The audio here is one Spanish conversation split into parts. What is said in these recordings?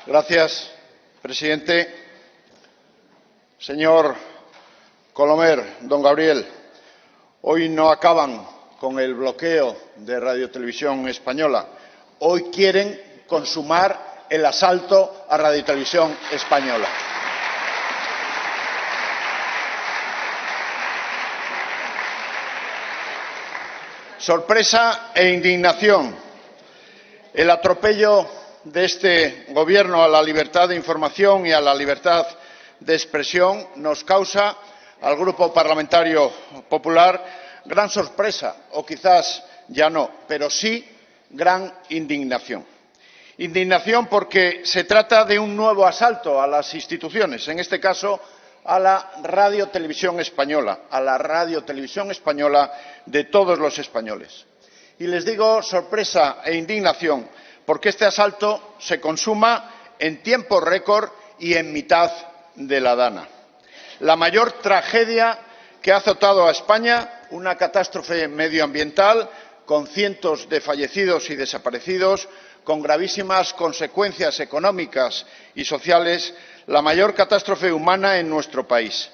Gracias, presidente. Señor Colomer, don Gabriel, hoy no acaban con el bloqueo de Radio Televisión Española. Hoy quieren consumar el asalto a Radio Televisión Española. Sorpresa e indignación. El atropello de este Gobierno a la libertad de información y a la libertad de expresión nos causa, al Grupo Parlamentario Popular, gran sorpresa, o quizás ya no, pero sí gran indignación. Indignación porque se trata de un nuevo asalto a las instituciones, en este caso a la Radio Televisión Española, a la Radio Televisión Española de todos los españoles. Y les digo sorpresa e indignación porque este asalto se consuma en tiempo récord y en mitad de la Dana. La mayor tragedia que ha azotado a España, una catástrofe medioambiental con cientos de fallecidos y desaparecidos, con gravísimas consecuencias económicas y sociales, la mayor catástrofe humana en nuestro país.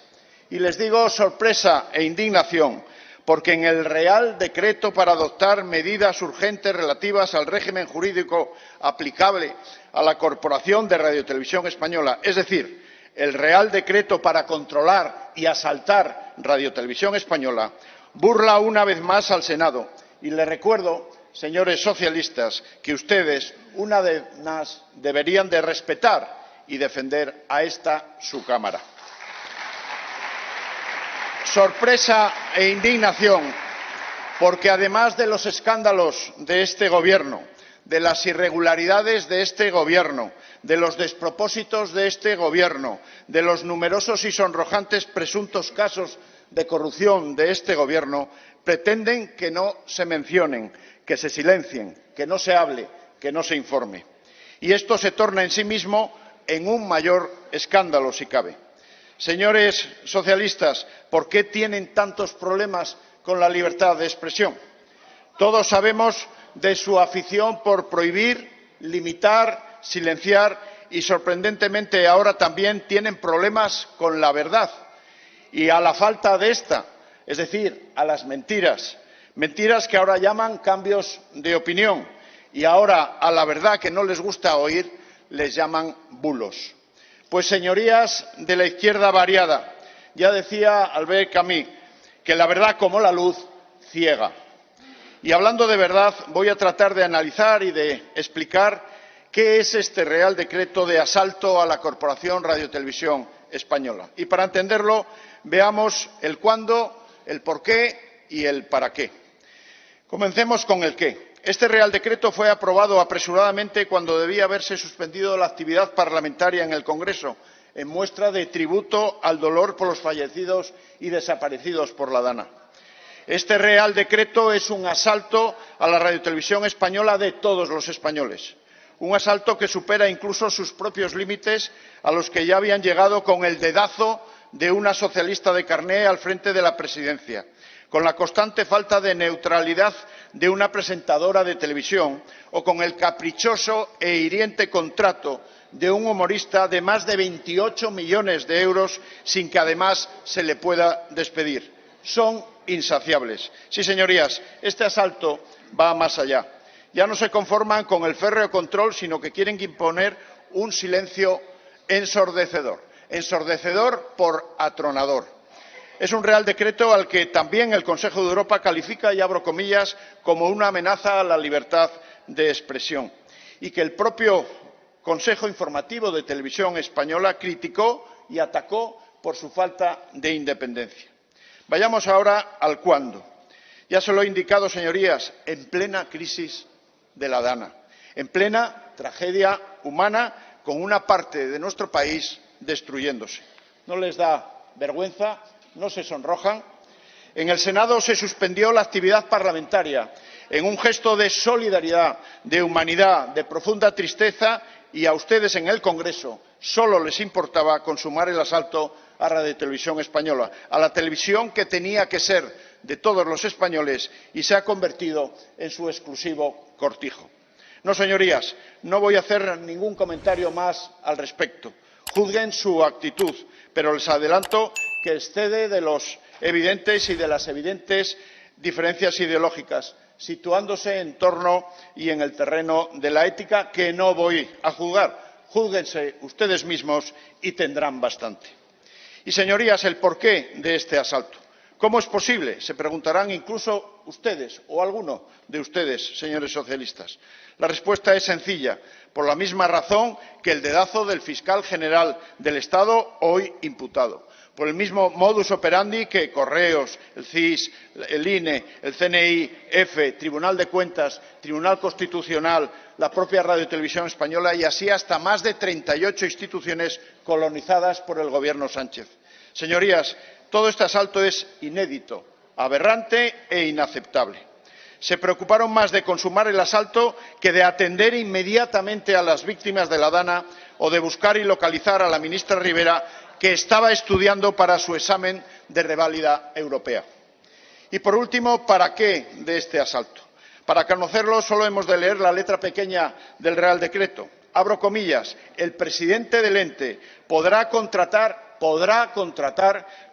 Y les digo sorpresa e indignación porque en el Real Decreto para adoptar medidas urgentes relativas al régimen jurídico aplicable a la Corporación de Radiotelevisión Española, es decir, el Real Decreto para controlar y asaltar Radiotelevisión Española, burla una vez más al Senado. Y les recuerdo, señores socialistas, que ustedes, una vez más, deberían de respetar y defender a esta su Cámara. Sorpresa e indignación porque, además de los escándalos de este Gobierno, de las irregularidades de este Gobierno, de los despropósitos de este Gobierno, de los numerosos y sonrojantes presuntos casos de corrupción de este Gobierno, pretenden que no se mencionen, que se silencien, que no se hable, que no se informe. Y esto se torna en sí mismo en un mayor escándalo, si cabe. Señores socialistas, ¿por qué tienen tantos problemas con la libertad de expresión? Todos sabemos de su afición por prohibir, limitar, silenciar y, sorprendentemente, ahora también tienen problemas con la verdad y a la falta de esta, es decir, a las mentiras. Mentiras que ahora llaman cambios de opinión y ahora a la verdad que no les gusta oír les llaman bulos. Pues, señorías de la izquierda variada, ya decía Albert Camus que la verdad, como la luz, ciega. Y hablando de verdad, voy a tratar de analizar y de explicar qué es este Real Decreto de asalto a la Corporación Radiotelevisión Española. Y para entenderlo, veamos el cuándo, el por qué y el para qué. Comencemos con el qué. Este Real Decreto fue aprobado apresuradamente cuando debía haberse suspendido la actividad parlamentaria en el Congreso, en muestra de tributo al dolor por los fallecidos y desaparecidos por la Dana. Este Real Decreto es un asalto a la Radiotelevisión Española de todos los españoles. Un asalto que supera incluso sus propios límites a los que ya habían llegado con el dedazo de una socialista de carné al frente de la presidencia, con la constante falta de neutralidad de una presentadora de televisión o con el caprichoso e hiriente contrato de un humorista de más de 28 millones de euros sin que además se le pueda despedir. Son insaciables. Sí, señorías, este asalto va más allá. Ya no se conforman con el férreo control, sino que quieren imponer un silencio ensordecedor. Ensordecedor por atronador. Es un Real Decreto al que también el Consejo de Europa califica, y abro comillas, como una amenaza a la libertad de expresión, y que el propio Consejo Informativo de Televisión Española criticó y atacó por su falta de independencia. Vayamos ahora al cuándo. Ya se lo he indicado, señorías, en plena crisis de la Dana, en plena tragedia humana, con una parte de nuestro país destruyéndose. ¿No les da vergüenza? ¿No se sonrojan? En el Senado se suspendió la actividad parlamentaria en un gesto de solidaridad, de humanidad, de profunda tristeza, y a ustedes en el Congreso solo les importaba consumar el asalto a Radiotelevisión Española, a la televisión que tenía que ser de todos los españoles y se ha convertido en su exclusivo cortijo. No, señorías, no voy a hacer ningún comentario más al respecto. Juzguen su actitud, pero les adelanto que excede de los evidentes y de las evidentes diferencias ideológicas, situándose en torno y en el terreno de la ética, que no voy a juzgar. Júzguense ustedes mismos y tendrán bastante. Y, señorías, el porqué de este asalto. ¿Cómo es posible? Se preguntarán incluso ustedes o alguno de ustedes, señores socialistas. La respuesta es sencilla, por la misma razón que el dedazo del fiscal general del Estado hoy imputado, por el mismo modus operandi que Correos, el CIS, el INE, el CNI, EFE, Tribunal de Cuentas, Tribunal Constitucional, la propia Radio y Televisión Española y así hasta más de 38 instituciones colonizadas por el Gobierno Sánchez. Señorías, todo este asalto es inédito, aberrante e inaceptable. Se preocuparon más de consumar el asalto que de atender inmediatamente a las víctimas de la Dana o de buscar y localizar a la ministra Rivera, que estaba estudiando para su examen de reválida europea. Y, por último, ¿para qué de este asalto? Para conocerlo solo hemos de leer la letra pequeña del Real Decreto. Abro comillas, el presidente del ente podrá contratar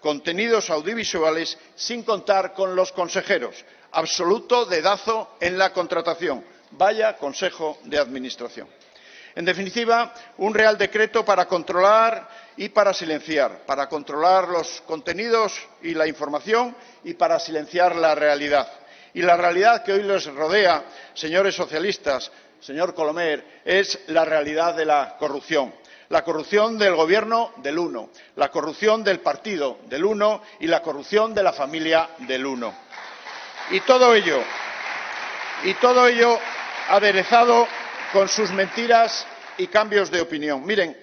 contenidos audiovisuales sin contar con los consejeros. Absoluto dedazo en la contratación. Vaya Consejo de Administración. En definitiva, un Real Decreto para controlar y para silenciar, para controlar los contenidos y la información y para silenciar la realidad. Y la realidad que hoy les rodea, señores socialistas, señor Colomer, es la realidad de la corrupción. La corrupción del Gobierno del uno, la corrupción del partido del uno y la corrupción de la familia del uno. Y todo ello aderezado con sus mentiras y cambios de opinión. Miren,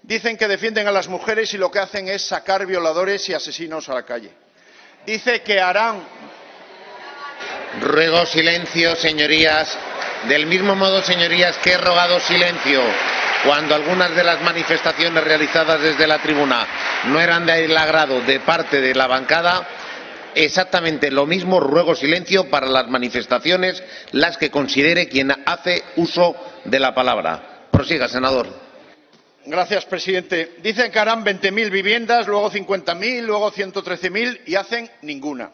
dicen que defienden a las mujeres y lo que hacen es sacar violadores y asesinos a la calle. Dice que harán... Ruego silencio, señorías. Del mismo modo, señorías, que he rogado silencio cuando algunas de las manifestaciones realizadas desde la tribuna no eran del agrado de parte de la bancada, exactamente lo mismo ruego silencio para las manifestaciones, las que considere quien hace uso de la palabra. Prosiga, senador. Gracias, presidente. Dicen que harán 20.000 viviendas, luego 50.000, luego 113.000 y hacen ninguna.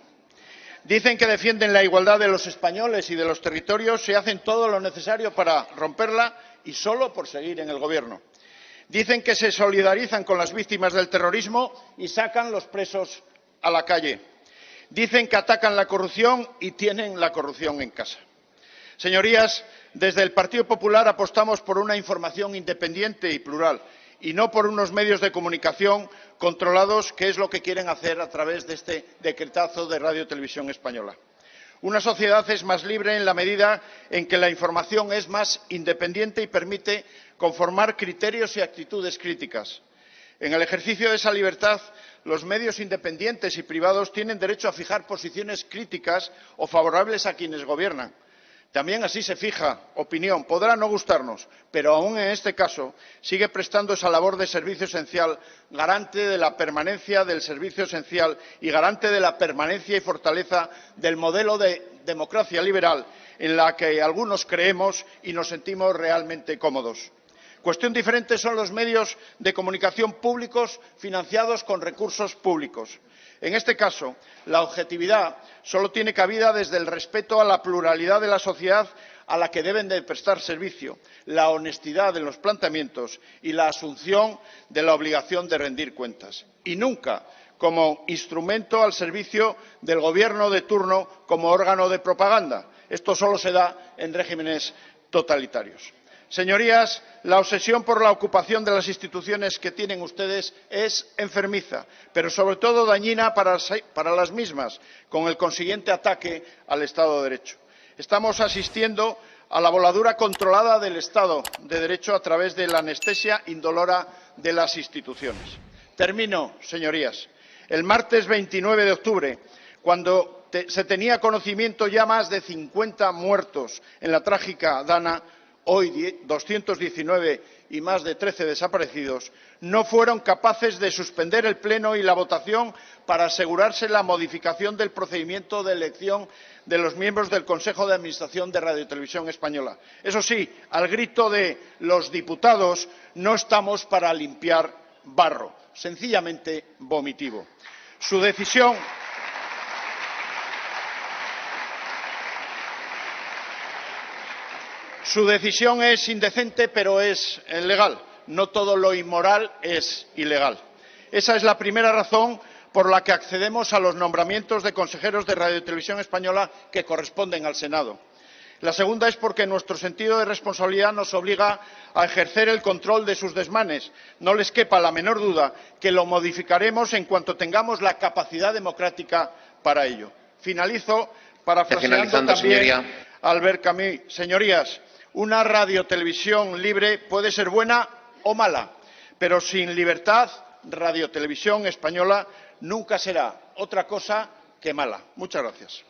Dicen que defienden la igualdad de los españoles y de los territorios y hacen todo lo necesario para romperla y solo por seguir en el Gobierno. Dicen que se solidarizan con las víctimas del terrorismo y sacan los presos a la calle. Dicen que atacan la corrupción y tienen la corrupción en casa. Señorías, desde el Partido Popular apostamos por una información independiente y plural y no por unos medios de comunicación controlados, que es lo que quieren hacer a través de este decretazo de Radio y Televisión Española. Una sociedad es más libre en la medida en que la información es más independiente y permite conformar criterios y actitudes críticas. En el ejercicio de esa libertad, los medios independientes y privados tienen derecho a fijar posiciones críticas o favorables a quienes gobiernan. También así se fija opinión. Podrá no gustarnos, pero aún en este caso sigue prestando esa labor de servicio esencial, garante de la permanencia del servicio esencial y garante de la permanencia y fortaleza del modelo de democracia liberal en la que algunos creemos y nos sentimos realmente cómodos. Cuestión diferente son los medios de comunicación públicos financiados con recursos públicos. En este caso, la objetividad solo tiene cabida desde el respeto a la pluralidad de la sociedad a la que deben de prestar servicio, la honestidad en los planteamientos y la asunción de la obligación de rendir cuentas. Y nunca como instrumento al servicio del Gobierno de turno como órgano de propaganda. Esto solo se da en regímenes totalitarios. Señorías, la obsesión por la ocupación de las instituciones que tienen ustedes es enfermiza, pero sobre todo dañina para las mismas, con el consiguiente ataque al Estado de Derecho. Estamos asistiendo a la voladura controlada del Estado de Derecho a través de la anestesia indolora de las instituciones. Termino, señorías. El martes 29 de octubre, cuando se tenía conocimiento ya más de 50 muertos en la trágica Dana, hoy 219 y más de 13 desaparecidos, no fueron capaces de suspender el Pleno y la votación para asegurarse la modificación del procedimiento de elección de los miembros del Consejo de Administración de Radio Televisión Española. Eso sí, al grito de los diputados, no estamos para limpiar barro, sencillamente vomitivo. Su decisión es indecente, pero es legal. No todo lo inmoral es ilegal. Esa es la primera razón por la que accedemos a los nombramientos de consejeros de Radio y Televisión Española que corresponden al Senado. La segunda es porque nuestro sentido de responsabilidad nos obliga a ejercer el control de sus desmanes. No les quepa la menor duda que lo modificaremos en cuanto tengamos la capacidad democrática para ello. Finalizo parafraseando también a Albert Camus. Señorías, una radiotelevisión libre puede ser buena o mala, pero sin libertad, Radio Televisión Española nunca será otra cosa que mala. Muchas gracias.